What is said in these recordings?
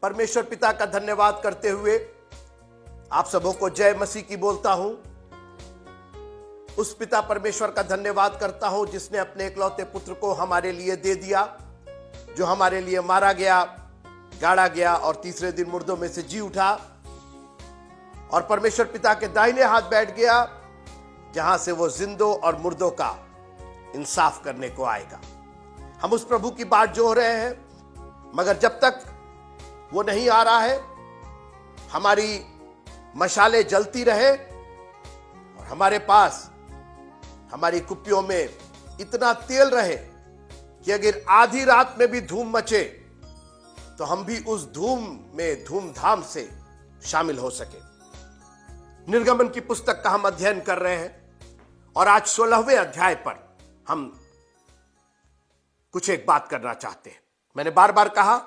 परमेश्वर पिता का धन्यवाद करते हुए आप सबों को जय मसीह की बोलता हूं। उस पिता परमेश्वर का धन्यवाद करता हूं जिसने अपने इकलौते पुत्र को हमारे लिए दे दिया, जो हमारे लिए मारा गया, गाड़ा गया और तीसरे दिन मुर्दों में से जी उठा और परमेश्वर पिता के दाहिने हाथ बैठ गया, जहां से वो जिंदों और मुर्दों का इंसाफ करने को आएगा। हम उस प्रभु की बाट जोह रहे हैं, मगर जब तक वो नहीं आ रहा है, हमारी मशालें जलती रहे और हमारे पास हमारी कुप्पियों में इतना तेल रहे कि अगर आधी रात में भी धूम मचे तो हम भी उस धूम में धूमधाम से शामिल हो सके। निर्गमन की पुस्तक का हम अध्ययन कर रहे हैं और आज 16वें अध्याय पर हम कुछ एक बात करना चाहते हैं। मैंने बार बार कहा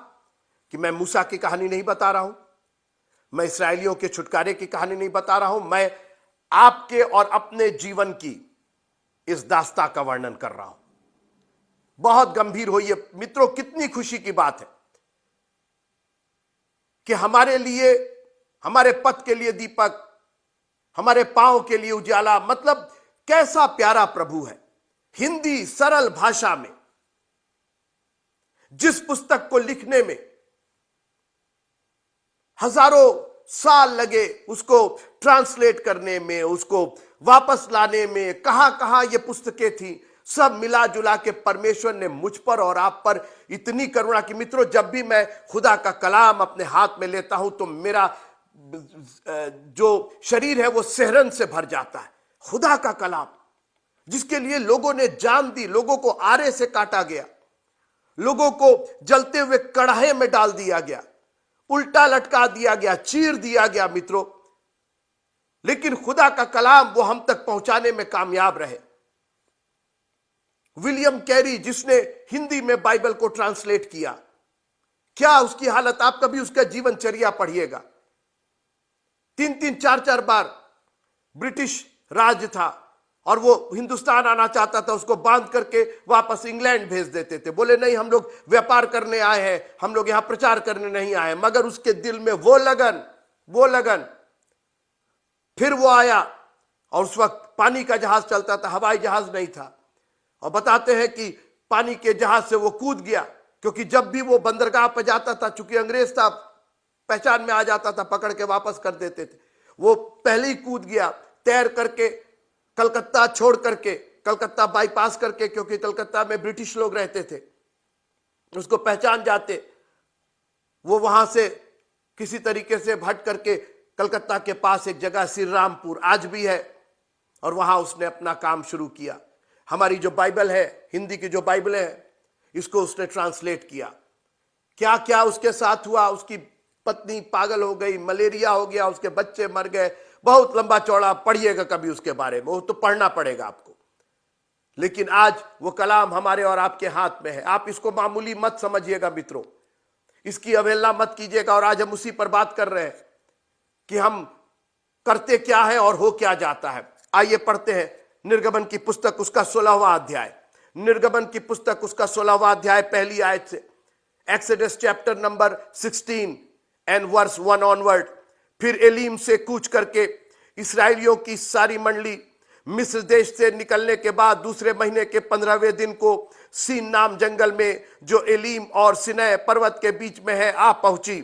कि मैं मूसा की कहानी नहीं बता रहा हूं, मैं इस्राएलियों के छुटकारे की कहानी नहीं बता रहा हूं, मैं आपके और अपने जीवन की इस दास्तां का वर्णन कर रहा हूं। बहुत गंभीर होइए मित्रों, कितनी खुशी की बात है कि हमारे लिए, हमारे पथ के लिए दीपक, हमारे पांव के लिए उजाला। मतलब कैसा प्यारा प्रभु है। हिंदी सरल भाषा में जिस पुस्तक को लिखने में हजारों साल लगे, उसको ट्रांसलेट करने में, उसको वापस लाने में, कहां कहां ये पुस्तकें थी, सब मिला जुला के परमेश्वर ने मुझ पर और आप पर इतनी करुणा की। मित्रों, जब भी मैं खुदा का कलाम अपने हाथ में लेता हूं तो मेरा जो शरीर है वो सेहरन से भर जाता है। खुदा का कलाम जिसके लिए लोगों ने जान दी, लोगों को आरे से काटा गया, लोगों को जलते हुए कड़ाहे में डाल दिया गया, उल्टा लटका दिया गया, चीर दिया गया मित्रों, लेकिन खुदा का कलाम वो हम तक पहुंचाने में कामयाब रहे। विलियम कैरी जिसने हिंदी में बाइबल को ट्रांसलेट किया, क्या उसकी हालत, आप कभी उसका जीवनचर्या पढ़िएगा। 3-3, 4-4 बार ब्रिटिश राज था और वो हिंदुस्तान आना चाहता था, उसको बांध करके वापस इंग्लैंड भेज देते थे। बोले नहीं, हम लोग व्यापार करने आए हैं, हम लोग यहां प्रचार करने नहीं आए। मगर उसके दिल में वो लगन। फिर वो आया और उस वक्त पानी का जहाज चलता था, हवाई जहाज नहीं था, और बताते हैं कि पानी के जहाज से वो कूद गया, क्योंकि जब भी वो बंदरगाह पर जाता था, चूंकि अंग्रेज था, पहचान में आ जाता था, पकड़ के वापस कर देते थे। वो पहले ही कूद गया, तैर करके कलकत्ता छोड़ करके, कलकत्ता बाईपास करके, क्योंकि कलकत्ता में ब्रिटिश लोग रहते थे, उसको पहचान जाते। वो वहां से किसी तरीके से भटक करके कलकत्ता के पास एक जगह श्री रामपुर आज भी है, और वहां उसने अपना काम शुरू किया। हमारी जो बाइबल है, हिंदी की जो बाइबल है, इसको उसने ट्रांसलेट किया। क्या क्या उसके साथ हुआ, उसकी पत्नी पागल हो गई, मलेरिया हो गया, उसके बच्चे मर गए, बहुत लंबा चौड़ा, पढ़िएगा कभी उसके बारे में, वो तो पढ़ना पड़ेगा आपको। लेकिन आज वो कलाम हमारे और आपके हाथ में है। आप इसको मामूली मत समझिएगा मित्रों, इसकी अवहेलना मत कीजिएगा। और आज हम उसी पर बात कर रहे हैं कि हम करते क्या है और हो क्या जाता है। आइए पढ़ते हैं निर्गमन की पुस्तक, उसका 16वां अध्याय। निर्गमन की पुस्तक, उसका 16वां अध्याय, पहली आयत से। Exodus chapter number 16 and verse 1 onward. फिर एलीम से कूच करके इस्राएलियों की सारी मंडली मिस्र देश से निकलने के बाद दूसरे महीने के 15वें दिन को सीन नाम जंगल में, जो एलीम और सिनै पर्वत के बीच में है, आ पहुंची।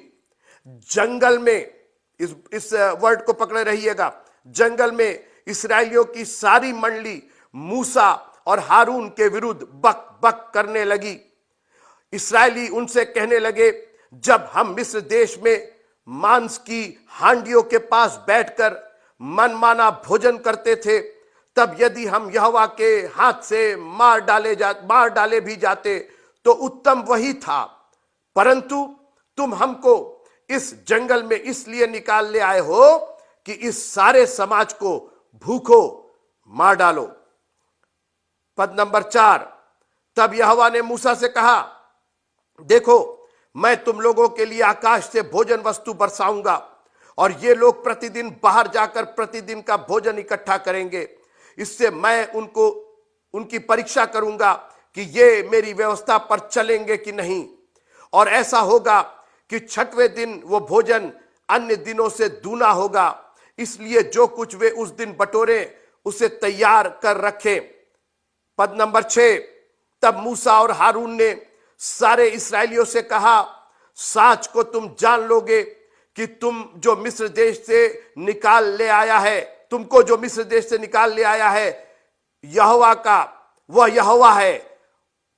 जंगल में, इस वर्ड को पकड़े रहिएगा, जंगल में इस्राएलियों की सारी मंडली मूसा और हारून के विरुद्ध बक बक करने लगी। इस्राएली उनसे कहने लगे, जब हम मिस्र देश में मांस की हांडियों के पास बैठकर मनमाना भोजन करते थे, तब यदि हम यहोवा के हाथ से मार डाले भी जाते तो उत्तम वही था। परंतु तुम हमको इस जंगल में इसलिए निकाल ले आए हो कि इस सारे समाज को भूखो मार डालो। पद नंबर 4। तब यहोवा ने मूसा से कहा, देखो, मैं तुम लोगों के लिए आकाश से भोजन वस्तु बरसाऊंगा और ये लोग प्रतिदिन बाहर जाकर प्रतिदिन का भोजन इकट्ठा करेंगे। इससे मैं उनकी परीक्षा करूंगा कि ये मेरी व्यवस्था पर चलेंगे कि नहीं। और ऐसा होगा कि छठवें दिन वो भोजन अन्य दिनों से दूना होगा, इसलिए जो कुछ वे उस दिन बटोरे उसे तैयार कर रखें। पद नंबर 6, तब मूसा और हारून ने सारे इस्राएलियों से कहा, साच को तुम जान लोगे कि तुमको जो मिस्र देश से निकाल ले आया है यहोवा का, वह यहोवा है।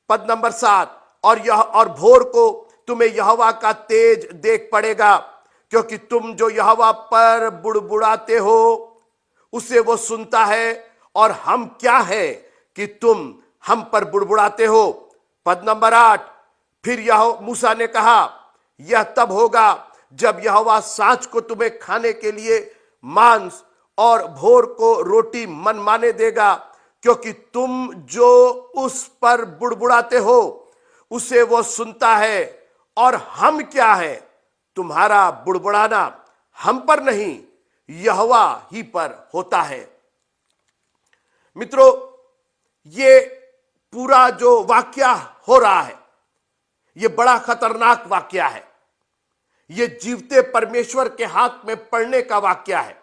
पद नंबर 7, और भोर को तुम्हें यहोवा का तेज देख पड़ेगा, क्योंकि तुम जो यहोवा पर बुड़बुड़ाते हो उसे वो सुनता है, और हम क्या है कि तुम हम पर बुड़बुड़ाते हो। पद नंबर 8, फिर मूसा ने कहा, यह तब होगा जब यहोवा साँझ को तुम्हें खाने के लिए मांस और भोर को रोटी मनमाने देगा, क्योंकि तुम जो उस पर बुड़बुड़ाते हो उसे वो सुनता है, और हम क्या है, तुम्हारा बुड़बुड़ाना हम पर नहीं यहोवा ही पर होता है। मित्रों, ये पूरा जो वाक्या हो रहा है ये बड़ा खतरनाक वाक्या है। ये जीवते परमेश्वर के हाथ में पड़ने का वाक्या है।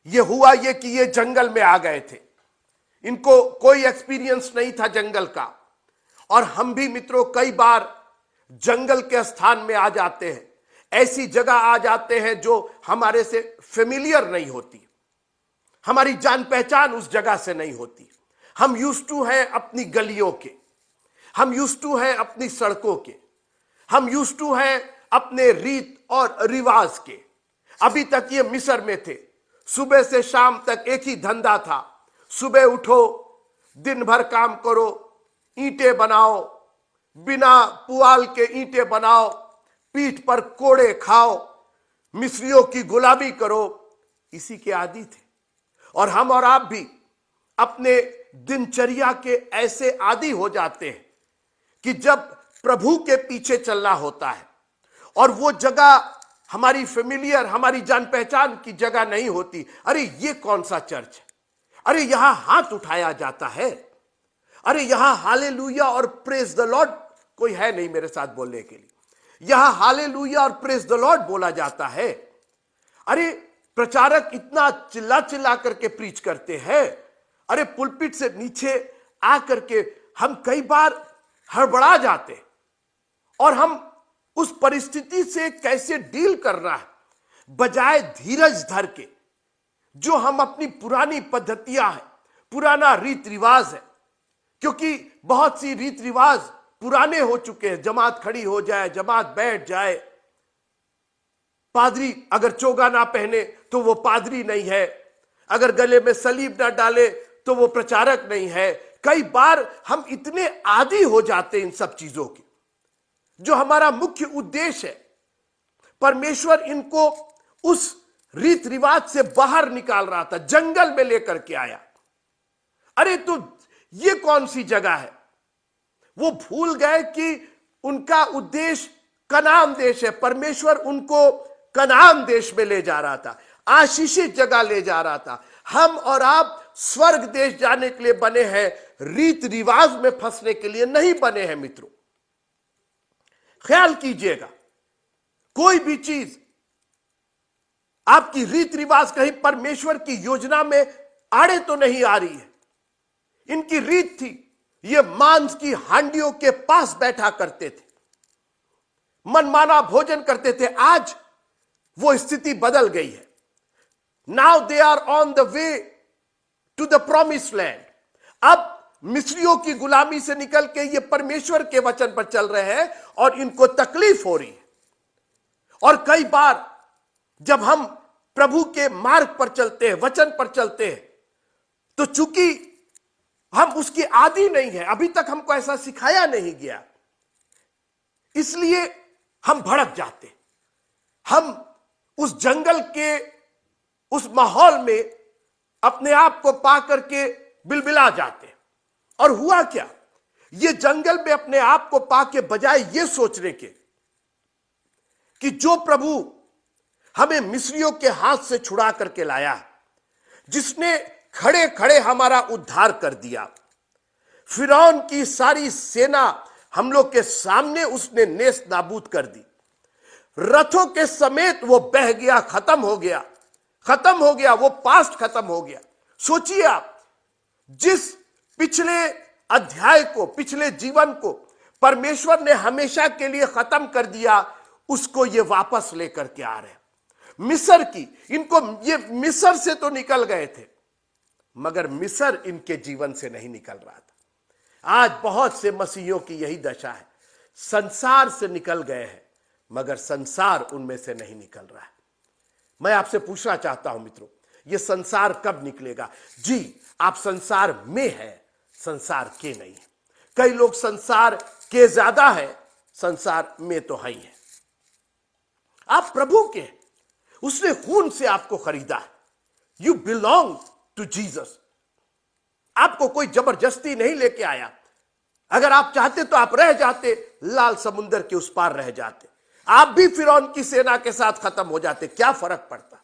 ये हुआ ये कि ये जंगल में आ गए थे, इनको कोई एक्सपीरियंस नहीं था जंगल का। और हम भी मित्रों कई बार जंगल के स्थान में आ जाते हैं, ऐसी जगह आ जाते हैं जो हमारे से फेमिलियर नहीं होती, हमारी जान पहचान उस जगह से नहीं होती। हम यूज्ड टू हैं अपनी गलियों के, हम यूज्ड टू हैं अपनी सड़कों के, हम यूज्ड टू हैं अपने रीत और रिवाज के। अभी तक ये मिस्र में थे, सुबह से शाम तक एक ही धंधा था, सुबह उठो, दिन भर काम करो, ईंटें बनाओ, बिना पुआल के ईंटें बनाओ, पीठ पर कोड़े खाओ, मिस्रियों की गुलामी करो, इसी के आदी थे। और हम और आप भी अपने दिनचर्या के ऐसे आदी हो जाते हैं कि जब प्रभु के पीछे चलना होता है और वो जगह हमारी फेमिलियर, हमारी जान पहचान की जगह नहीं होती, अरे ये कौन सा चर्च है, अरे यहां हाथ उठाया जाता है, अरे यहां हालेलुया और प्रेज द लॉर्ड, कोई है नहीं मेरे साथ बोलने के लिए, यहां हालेलुया और प्रेज द लॉर्ड बोला जाता है। अरे प्रचारक इतना चिल्ला चिल्ला करके प्रीच करते हैं, अरे पुलपिट से नीचे आकर के हम कई बार हड़बड़ा जाते और हम उस परिस्थिति से कैसे डील करना है, बजाय धीरज धर के, जो हम अपनी पुरानी पद्धतियां हैं, पुराना रीत रिवाज है, क्योंकि बहुत सी रीत रिवाज पुराने हो चुके हैं। जमात खड़ी हो जाए, जमात बैठ जाए, पादरी अगर चोगा ना पहने तो वो पादरी नहीं है, अगर गले में सलीब ना डाले तो वो प्रचारक नहीं है। कई बार हम इतने आदी हो जाते हैं इन सब चीजों के, जो हमारा मुख्य उद्देश्य है। परमेश्वर इनको उस रीत रिवाज से बाहर निकाल रहा था, जंगल में लेकर के आया। अरे तो ये कौन सी जगह है? वो भूल गए कि उनका उद्देश्य कनान देश है। परमेश्वर उनको कनान देश में ले जा रहा था, आशीषित जगह ले जा रहा था। हम और आप स्वर्ग देश जाने के लिए बने हैं, रीत रिवाज में फंसने के लिए नहीं बने हैं। मित्रों, ख्याल कीजिएगा, कोई भी चीज आपकी रीत रिवाज कहीं परमेश्वर की योजना में आड़े तो नहीं आ रही है। इनकी रीत थी, ये मांस की हांडियों के पास बैठा करते थे, मनमाना भोजन करते थे। आज वो स्थिति बदल गई है। Now they are on the way to the promised land. अब मिस्रियों की गुलामी से निकल के ये परमेश्वर के वचन पर चल रहे हैं और इनको तकलीफ हो रही है। और कई बार जब हम प्रभु के मार्ग पर चलते हैं, वचन पर चलते हैं, तो चूंकि हम उसकी आदी नहीं है, अभी तक हमको ऐसा सिखाया नहीं गया, इसलिए हम भड़क जाते। हम उस जंगल के उस माहौल में अपने आप को पा करके बिलबिला जाते। और हुआ क्या, ये जंगल में अपने आप को पाके बजाय ये सोचने के कि जो प्रभु हमें मिस्रियों के हाथ से छुड़ा करके लाया, जिसने खड़े खड़े हमारा उद्धार कर दिया, फिरौन की सारी सेना हम लोग के सामने उसने नेस्त नाबूद कर दी, रथों के समेत वो बह गया, खत्म हो गया, खत्म हो गया, वो पास्ट खत्म हो गया। सोचिए आप, जिस पिछले अध्याय को, पिछले जीवन को परमेश्वर ने हमेशा के लिए खत्म कर दिया, उसको ये वापस लेकर के आ रहे हैं। मिस्र की, इनको, ये मिस्र से तो निकल गए थे, मगर मिस्र इनके जीवन से नहीं निकल रहा था। आज बहुत से मसीहियों की यही दशा है, संसार से निकल गए हैं, मगर संसार उनमें से नहीं निकल रहा है। मैं आपसे पूछना चाहता हूं मित्रों, यह संसार कब निकलेगा? जी, आप संसार में हैं, संसार के नहीं है। कई लोग संसार के ज्यादा है, संसार में तो है ही है। आप प्रभु के हैं, उसने खून से आपको खरीदा है। You belong to Jesus. आपको कोई जबरदस्ती नहीं लेके आया। अगर आप चाहते तो आप रह जाते, लाल समुद्र के उस पार रह जाते, आप भी फिरौन की सेना के साथ खत्म हो जाते, क्या फर्क पड़ता।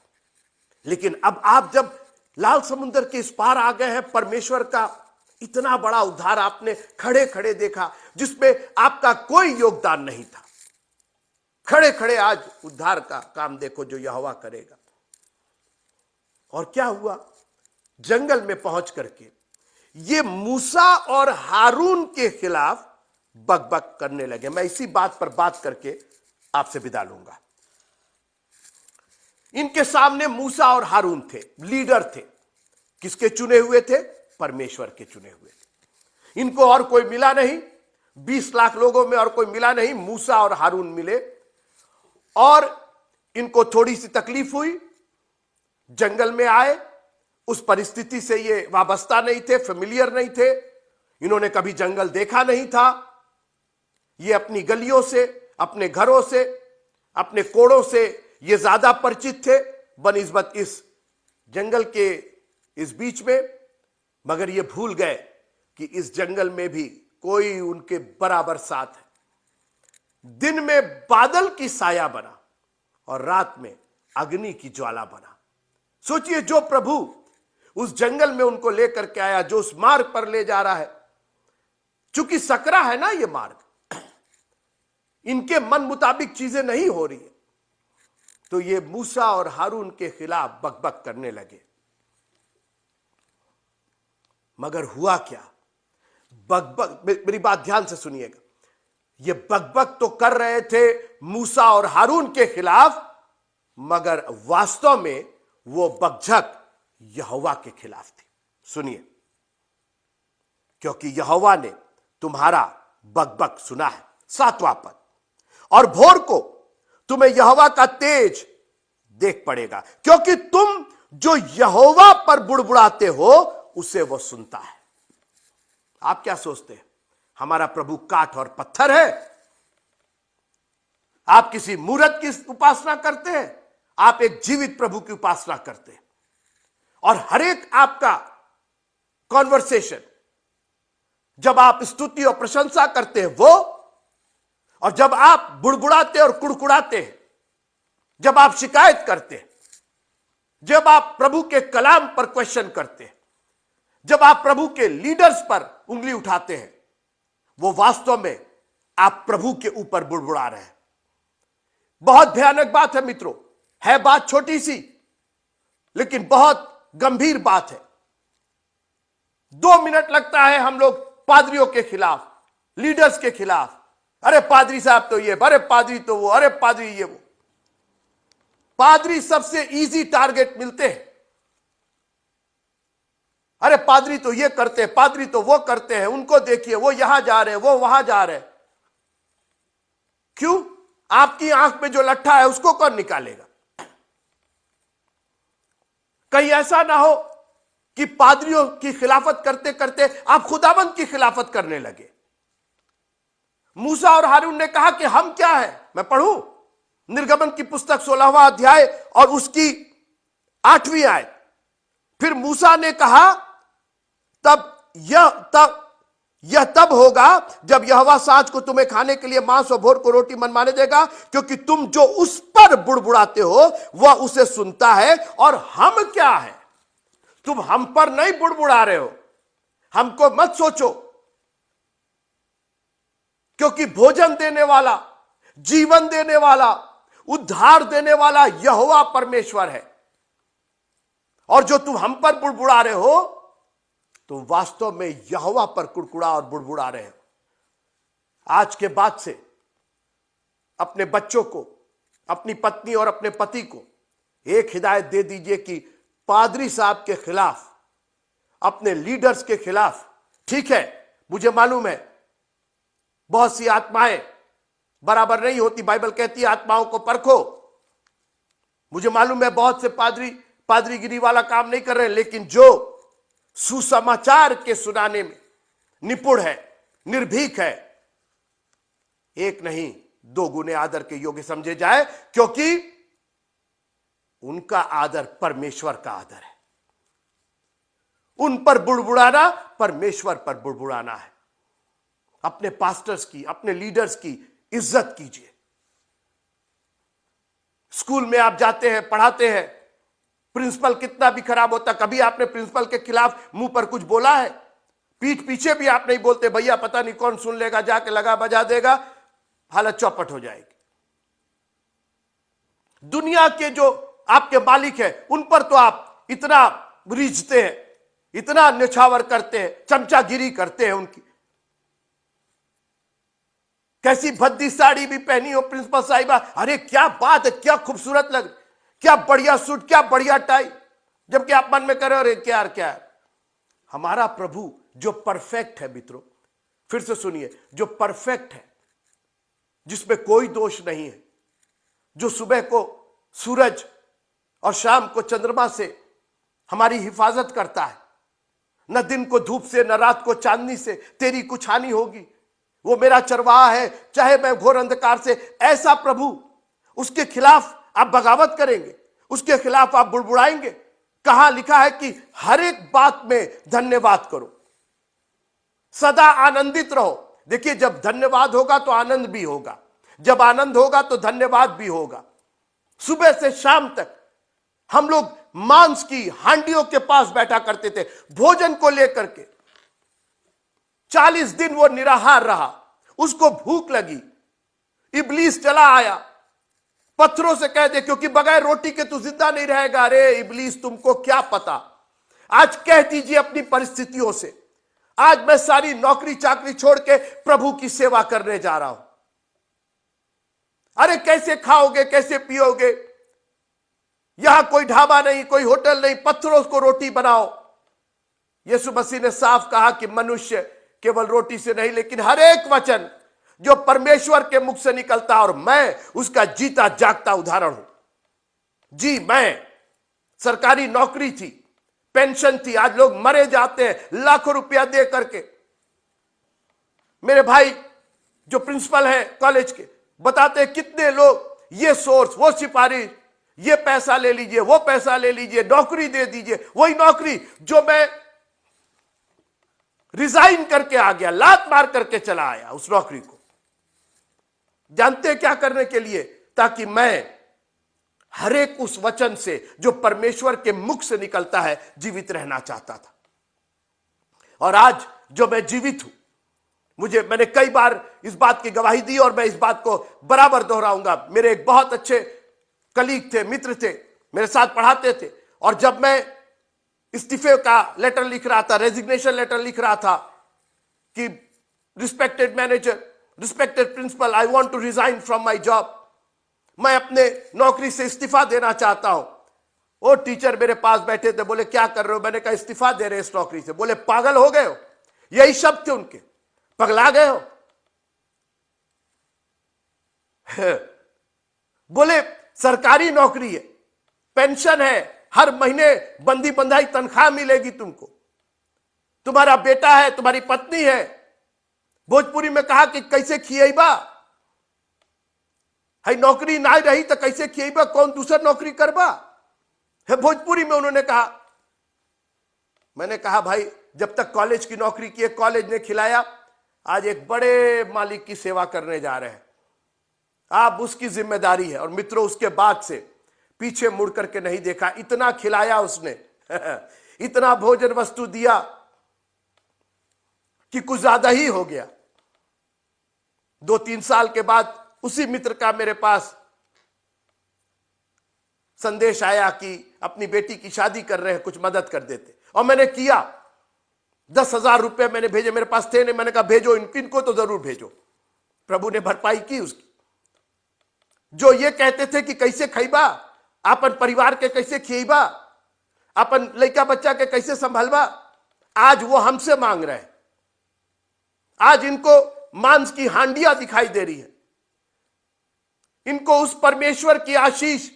लेकिन अब आप जब लाल समुद्र के इस पार आ गए हैं, परमेश्वर का इतना बड़ा उद्धार आपने खड़े खड़े देखा, जिसमें आपका कोई योगदान नहीं था। खड़े खड़े आज उद्धार का काम देखो जो यहोवा करेगा। और क्या हुआ? जंगल में पहुंच करके ये मूसा और हारून के खिलाफ बकबक करने लगे। मैं इसी बात पर बात करके आपसे विदा लूंगा। इनके सामने मूसा और हारून थे, लीडर थे। किसके चुने हुए थे? परमेश्वर के चुने हुए थे। इनको और कोई मिला नहीं, 20 लाख लोगों में और कोई मिला नहीं, मूसा और हारून मिले। और इनको थोड़ी सी तकलीफ हुई, जंगल में आए, उस परिस्थिति से ये वाबस्ता नहीं थे, फेमिलियर नहीं थे, इन्होंने कभी जंगल देखा नहीं था। ये अपनी गलियों से, अपने घरों से, अपने कोड़ों से ये ज्यादा परिचित थे बनिस्बत इस जंगल के इस बीच में। मगर ये भूल गए कि इस जंगल में भी कोई उनके बराबर साथ है। दिन में बादल की साया बना और रात में अग्नि की ज्वाला बना। सोचिए, जो प्रभु उस जंगल में उनको लेकर के आया, जो उस मार्ग पर ले जा रहा है, चूंकि सकरा है ना ये मार्ग, इनके मन मुताबिक चीजें नहीं हो रही है, तो ये मूसा और हारून के खिलाफ बकबक करने लगे। मगर हुआ क्या? बकबक, मेरी बात ध्यान से सुनिएगा, ये बकबक तो कर रहे थे मूसा और हारून के खिलाफ, मगर वास्तव में वो बकझक यहोवा के खिलाफ थी। सुनिए, क्योंकि यहोवा ने तुम्हारा बकबक सुना है। 7वां पद, और भोर को तुम्हें यहोवा का तेज देख पड़ेगा, क्योंकि तुम जो यहोवा पर बुड़बुड़ाते हो उसे वो सुनता है। आप क्या सोचते हैं, हमारा प्रभु काठ और पत्थर है? आप किसी मूर्त की उपासना करते हैं? आप एक जीवित प्रभु की उपासना करते हैं। और हर एक आपका कॉन्वर्सेशन, जब आप स्तुति और प्रशंसा करते हैं वो, और जब आप बुड़बुड़ाते और कुड़कुड़ाते हैं, जब आप शिकायत करते हैं, जब आप प्रभु के कलाम पर क्वेश्चन करते हैं, जब आप प्रभु के लीडर्स पर उंगली उठाते हैं, वो वास्तव में आप प्रभु के ऊपर बुड़बुड़ा रहे हैं। बहुत भयानक बात है मित्रों। है बात छोटी सी, लेकिन बहुत गंभीर बात है। 2 मिनट लगता है हम लोग पादरियों के खिलाफ, लीडर्स के खिलाफ, अरे पादरी साहब तो ये, अरे पादरी तो वो, अरे पादरी ये वो। पादरी सबसे इजी टारगेट मिलते हैं। अरे पादरी तो ये करते हैं, पादरी तो वो करते हैं, उनको देखिए वो यहां जा रहे हैं, वो वहां जा रहे हैं। क्यों? आपकी आंख में जो लट्ठा है उसको कौन निकालेगा? कहीं ऐसा ना हो कि पादरियों की खिलाफत करते करते आप खुदावंद की खिलाफत करने लगे। मूसा और हारून ने कहा कि हम क्या है? मैं पढ़ूं निर्गमन की पुस्तक 16वां अध्याय और उसकी 8वीं आयत। फिर मूसा ने कहा, यह तब होगा जब यहोवा साँझ को तुम्हें खाने के लिए मांस और भोर को रोटी मनमाने देगा, क्योंकि तुम जो उस पर बुड़बुड़ाते हो वह उसे सुनता है। और हम क्या है? तुम हम पर नहीं बुड़बुड़ा रहे हो, हमको मत सोचो, क्योंकि भोजन देने वाला, जीवन देने वाला, उद्धार देने वाला यहोवा परमेश्वर है। और जो तुम हम पर बुड़बुड़ा रहे हो, तुम वास्तव में यहोवा पर कुड़कुड़ा और बुड़बुड़ा रहे हो। आज के बाद से अपने बच्चों को, अपनी पत्नी और अपने पति को एक हिदायत दे दीजिए कि पादरी साहब के खिलाफ, अपने लीडर्स के खिलाफ, ठीक है मुझे मालूम है बहुत सी आत्माएं बराबर नहीं होती, बाइबल कहती है आत्माओं को परखो। मुझे मालूम है बहुत से पादरीगिरी वाला काम नहीं कर रहे, लेकिन जो सुसमाचार के सुनाने में निपुण है, निर्भीक है, एक नहीं दो गुने आदर के योग्य समझे जाए, क्योंकि उनका आदर परमेश्वर का आदर है। उन पर बुड़बुड़ाना परमेश्वर पर बुड़बुड़ाना है। अपने पास्टर्स की, अपने लीडर्स की इज्जत कीजिए। स्कूल में आप जाते हैं, पढ़ाते हैं, प्रिंसिपल कितना भी खराब होता, कभी आपने प्रिंसिपल के खिलाफ मुंह पर कुछ बोला है? पीठ पीछे भी आप नहीं बोलते, भैया पता नहीं कौन सुन लेगा, जाके लगा बजा देगा, हालत चौपट हो जाएगी। दुनिया के जो आपके मालिक है उन पर तो आप इतना रीझते हैं, इतना न्यौछावर करते हैं, चमचागिरी करते हैं उनकी। कैसी भद्दी साड़ी भी पहनी हो प्रिंसिपल साहिबा, अरे क्या बात है, क्या खूबसूरत लग, क्या बढ़िया सूट, क्या बढ़िया टाई, जबकि आप मन में कर रहे हो अरे क्या क्या है। हमारा प्रभु जो परफेक्ट है मित्रों, फिर से सुनिए, जो परफेक्ट है, जिसमें कोई दोष नहीं है, जो सुबह को सूरज और शाम को चंद्रमा से हमारी हिफाजत करता है, न दिन को धूप से न रात को चांदनी से तेरी कुछ हानि होगी, वो मेरा चरवाहा है, चाहे मैं घोर अंधकार से, ऐसा प्रभु, उसके खिलाफ आप बगावत करेंगे, उसके खिलाफ आप बुड़बुड़ाएंगे? कहां लिखा है कि हर एक बात में धन्यवाद करो, सदा आनंदित रहो। देखिए जब धन्यवाद होगा तो आनंद भी होगा, जब आनंद होगा तो धन्यवाद भी होगा। सुबह से शाम तक हम लोग मांस की हांडियों के पास बैठा करते थे भोजन को लेकर के। 40 दिन वो निराहार रहा, उसको भूख लगी, इब्लीस चला आया, पत्थरों से कह दे क्योंकि बगैर रोटी के तू जिंदा नहीं रहेगा। अरे इब्लीस तुमको क्या पता। आज कह दीजिए अपनी परिस्थितियों से, आज मैं सारी नौकरी चाकरी छोड़ के प्रभु की सेवा करने जा रहा हूं। अरे कैसे खाओगे, कैसे पियोगे? यहां कोई ढाबा नहीं, कोई होटल नहीं, पत्थरों को रोटी बनाओ। यीशु मसीह ने साफ कहा कि मनुष्य केवल रोटी से नहीं लेकिन हर एक वचन जो परमेश्वर के मुख से निकलता, और मैं उसका जीता जागता उदाहरण हूं। जी, मैं सरकारी नौकरी थी, पेंशन थी, आज लोग मरे जाते हैं लाखों रुपया दे करके। मेरे भाई जो प्रिंसिपल है कॉलेज के बताते हैं कितने लोग ये सोर्स, वो सिफारिश, ये पैसा ले लीजिए, वो पैसा ले लीजिए, नौकरी दे दीजिए। वही नौकरी जो मैं रिजाइन करके आ गया, लात मार करके चला आया उस नौकरी को। जानते हैं क्या करने के लिए? ताकि मैं हर एक उस वचन से जो परमेश्वर के मुख से निकलता है जीवित रहना चाहता था। और आज जो मैं जीवित हूं, मैंने कई बार इस बात की गवाही दी और मैं इस बात को बराबर दोहराऊंगा। मेरे एक बहुत अच्छे कलीग थे, मित्र थे, मेरे साथ पढ़ाते थे, और जब मैं इस्तीफे का लेटर लिख रहा था, रेजिग्नेशन लेटर लिख रहा था कि respected manager, respected principal, I want to resign from my job, मैं अपने नौकरी से इस्तीफा देना चाहता हूं। वो टीचर मेरे पास बैठे थे, बोले क्या कर रहे हो? मैंने कहा इस्तीफा दे रहे इस नौकरी से। बोले पागल हो गए हो? यही शब्द थे उनके, पगला गए हो? बोले सरकारी नौकरी है, पेंशन है, हर महीने बंदी बंधाई तनख्वाह मिलेगी तुमको, तुम्हारा बेटा है, तुम्हारी पत्नी है। भोजपुरी में कहा कि कैसे खिएबा, है नौकरी ना रही तो कैसे खिएबा, कौन दूसरा नौकरी करबा, है भोजपुरी में उन्होंने कहा। मैंने कहा भाई जब तक कॉलेज की नौकरी की है, कॉलेज ने खिलाया, आज एक बड़े मालिक की सेवा करने जा रहे हैं, आप उसकी जिम्मेदारी है। और मित्रों उसके बाद से पीछे मुड़ करके नहीं देखा, इतना खिलाया उसने इतना भोजन वस्तु दिया कि कुछ ज्यादा ही हो गया। 2-3 साल के बाद उसी मित्र का मेरे पास संदेश आया कि अपनी बेटी की शादी कर रहे हैं, कुछ मदद कर देते, और मैंने किया। 10,000 रुपए मैंने भेजे, मेरे पास थे नहीं, मैंने कहा भेजो, इनको तो जरूर भेजो। प्रभु ने भरपाई की उसकी। जो ये कहते थे कि कैसे खइबा, अपन परिवार के कैसे खिएबा, अपन लड़का बच्चा के कैसे संभालबा, आज वो हमसे मांग रहे हैं। आज इनको मांस की हांडियां दिखाई दे रही है। इनको उस परमेश्वर की आशीष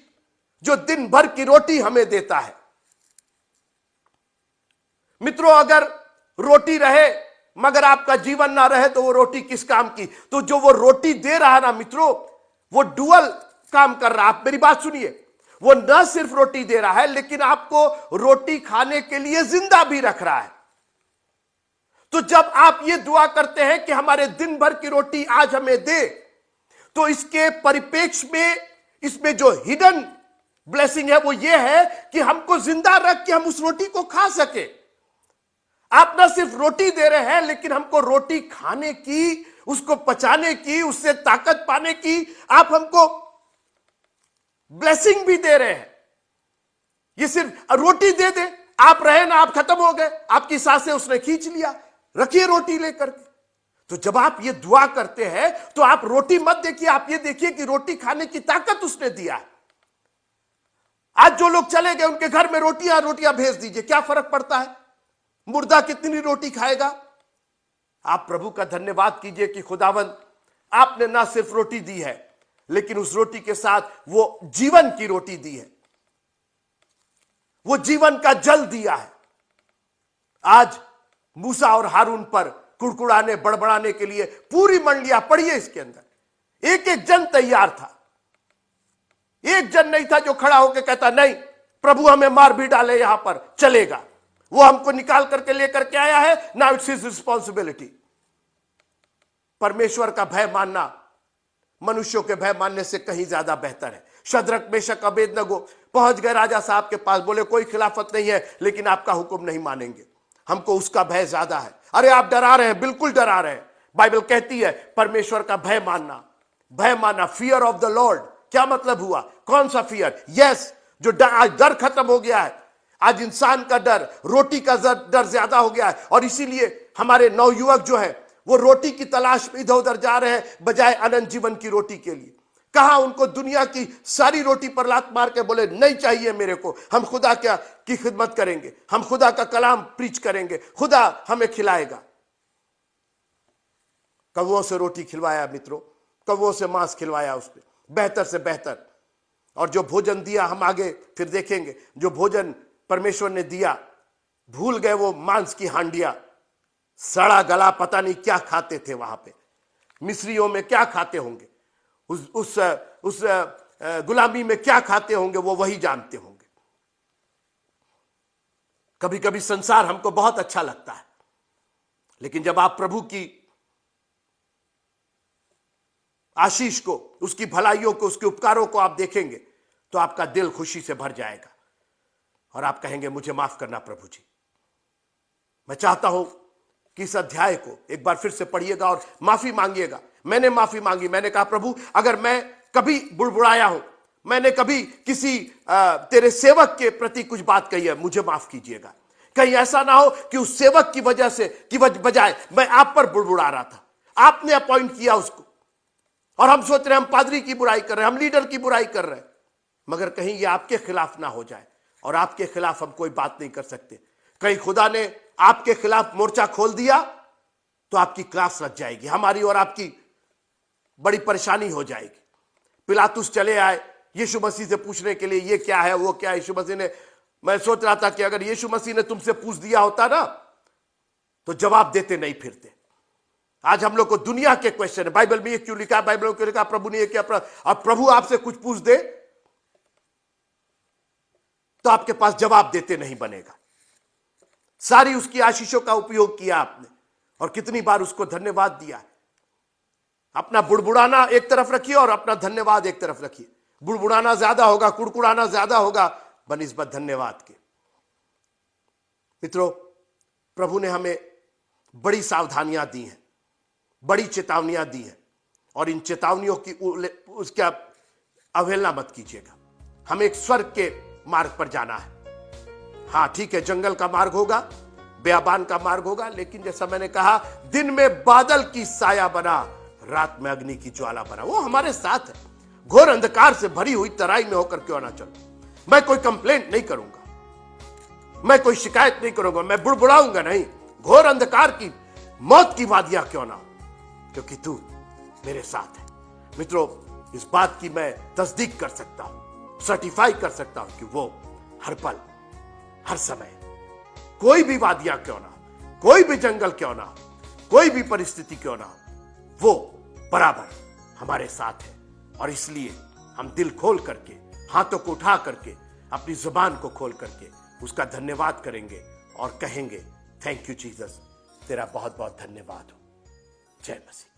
जो दिन भर की रोटी हमें देता है। मित्रों, अगर रोटी रहे मगर आपका जीवन ना रहे तो वो रोटी किस काम की। तो जो वो रोटी दे रहा ना मित्रों, वो डुअल काम कर रहा। आप मेरी बात सुनिए, वो न सिर्फ रोटी दे रहा है लेकिन आपको रोटी खाने के लिए जिंदा भी रख रहा है। तो जब आप ये दुआ करते हैं कि हमारे दिन भर की रोटी आज हमें दे, तो इसके परिप्रेक्ष्य में इसमें जो हिडन ब्लेसिंग है वो ये है कि हमको जिंदा रख के हम उस रोटी को खा सके। आप ना सिर्फ रोटी दे रहे हैं लेकिन हमको रोटी खाने की, उसको पचाने की, उससे ताकत पाने की आप हमको ब्लेसिंग भी दे रहे हैं। ये सिर्फ रोटी दे दे, आप रहे ना, आप खत्म हो गए, आपकी सांसें उसने खींच लिया, रखिए रोटी लेकर के। तो जब आप ये दुआ करते हैं तो आप रोटी मत देखिए, आप ये देखिए कि रोटी खाने की ताकत उसने दिया है। आज जो लोग चले गए उनके घर में रोटियां भेज दीजिए, क्या फर्क पड़ता है? मुर्दा कितनी रोटी खाएगा? आप प्रभु का धन्यवाद कीजिए कि खुदावंद आपने ना सिर्फ रोटी दी है लेकिन उस रोटी के साथ वो जीवन की रोटी दी है, वो जीवन का जल दिया है। आज मूसा और हारून पर कुड़कुड़ाने बड़बड़ाने के लिए पूरी मंडलियां पड़ी है। इसके अंदर एक एक जन तैयार था, एक जन नहीं था जो खड़ा होकर कहता नहीं प्रभु हमें मार भी डाले यहां पर चलेगा, वो हमको निकाल करके लेकर के आया है, नाउ इट्स हिज रिस्पॉन्सिबिलिटी। परमेश्वर का भय मानना मनुष्यों के भय मानने से कहीं ज्यादा बेहतर है। शद्रक मेशक अबेदनगो पहुंच गए राजा साहब के पास, बोले कोई खिलाफत नहीं है लेकिन आपका हुक्म नहीं मानेंगे, हमको उसका भय ज्यादा है। अरे आप डरा रहे हैं, बिल्कुल डरा रहे हैं। बाइबल कहती है परमेश्वर का भय मानना, फियर ऑफ द लॉर्ड। क्या मतलब हुआ? कौन सा फियर? यस, जो आज डर खत्म हो गया है। आज इंसान का डर, रोटी का डर ज्यादा हो गया है, और इसीलिए हमारे नवयुवक जो है वो रोटी की तलाश में इधर उधर जा रहे हैं बजाय अनंत जीवन की रोटी के लिए। कहा उनको दुनिया की सारी रोटी पर लात मार के बोले नहीं चाहिए मेरे को, हम खुदा की खिदमत करेंगे, हम खुदा का कलाम प्रीच करेंगे, खुदा हमें खिलाएगा। कौवों से रोटी खिलवाया मित्रों, कौवों से मांस खिलवाया उसने, बेहतर से बेहतर। और जो भोजन दिया, हम आगे फिर देखेंगे, जो भोजन परमेश्वर ने दिया, भूल गए वो मांस की हांडियां, सड़ा गला, पता नहीं क्या खाते थे वहां पे, मिस्रियों में क्या खाते होंगे, उस गुलामी में क्या खाते होंगे वो वही जानते होंगे। कभी कभी संसार हमको बहुत अच्छा लगता है, लेकिन जब आप प्रभु की आशीष को, उसकी भलाइयों को, उसके उपकारों को आप देखेंगे तो आपका दिल खुशी से भर जाएगा और आप कहेंगे मुझे माफ करना प्रभु जी। मैं चाहता हूं कि इस अध्याय को एक बार फिर से पढ़िएगा और माफी मांगिएगा। मैंने माफी मांगी, मैंने कहा प्रभु अगर मैं कभी बुड़बुड़ाया हूं, मैंने कभी किसी तेरे सेवक के प्रति कुछ बात कही है, मुझे माफ कीजिएगा। कहीं ऐसा ना हो कि उस सेवक की वजह से की बजाय मैं आप पर बुड़बुड़ा रहा था, आपने अपॉइंट किया उसको और हम सोच रहे हैं हम पादरी की बुराई कर रहे हैं, हम लीडर की बुराई कर रहे हैं, मगर कहीं ये आपके खिलाफ ना हो जाए और आपके खिलाफ हम कोई बात नहीं कर सकते। कहीं खुदा ने आपके खिलाफ मोर्चा खोल दिया तो आपकी क्लास लग जाएगी, हमारी और आपकी बड़ी परेशानी हो जाएगी। पिलातुस चले आए यीशु मसीह से पूछने के लिए ये क्या है वो क्या है। यीशु मसीह ने, मैं सोच रहा था कि अगर यीशु मसीह ने तुमसे पूछ दिया होता ना तो जवाब देते नहीं फिरते। आज हम लोग को दुनिया के क्वेश्चन है, बाइबल में ये क्यों लिखा, बाइबल में क्यों लिखा, प्रभु ने ये क्या, अब प्रभु आपसे कुछ पूछ दे तो आपके पास जवाब देते नहीं बनेगा। सारी उसकी आशीषों का उपयोग किया आपने और कितनी बार उसको धन्यवाद दिया। अपना बुड़बुड़ाना एक तरफ रखिए और अपना धन्यवाद एक तरफ रखिए। बुड़बुड़ाना ज्यादा होगा, कुड़कुड़ाना ज्यादा होगा बनिस्बत धन्यवाद के। मित्रों, प्रभु ने हमें बड़ी सावधानियां दी हैं, बड़ी चेतावनियां दी हैं और इन चेतावनियों की उसका अवहेलना मत कीजिएगा। हमें एक स्वर्ग के मार्ग पर जाना है। हाँ ठीक है, जंगल का मार्ग होगा, बेयाबान का मार्ग होगा, लेकिन जैसा मैंने कहा, दिन में बादल की साया बना, रात में अग्नि की ज्वाला बना। वो हमारे साथ है। घोर अंधकार से भरी हुई तराई में होकर क्यों ना चलो। मैं कोई कंप्लेंट नहीं करूंगा, मैं कोई शिकायत नहीं करूंगा, मैं बुड़बुड़ाऊंगा नहीं। घोर अंधकार की मौत की वादियां क्यों ना हो, क्योंकि तू मेरे साथ है। मित्रों, इस बात की मैं तस्दीक कर सकता हूं, सर्टिफाई कर सकता हूं कि वो हर पल, हर समय, कोई भी वादियां क्यों ना हो, कोई भी जंगल क्यों ना हो, कोई भी परिस्थिति क्यों ना हो, वो बराबर हमारे साथ है। और इसलिए हम दिल खोल करके, हाथों को उठा करके, अपनी जुबान को खोल करके उसका धन्यवाद करेंगे और कहेंगे, थैंक यू जीसस, तेरा बहुत बहुत धन्यवाद हो। जय मसीह।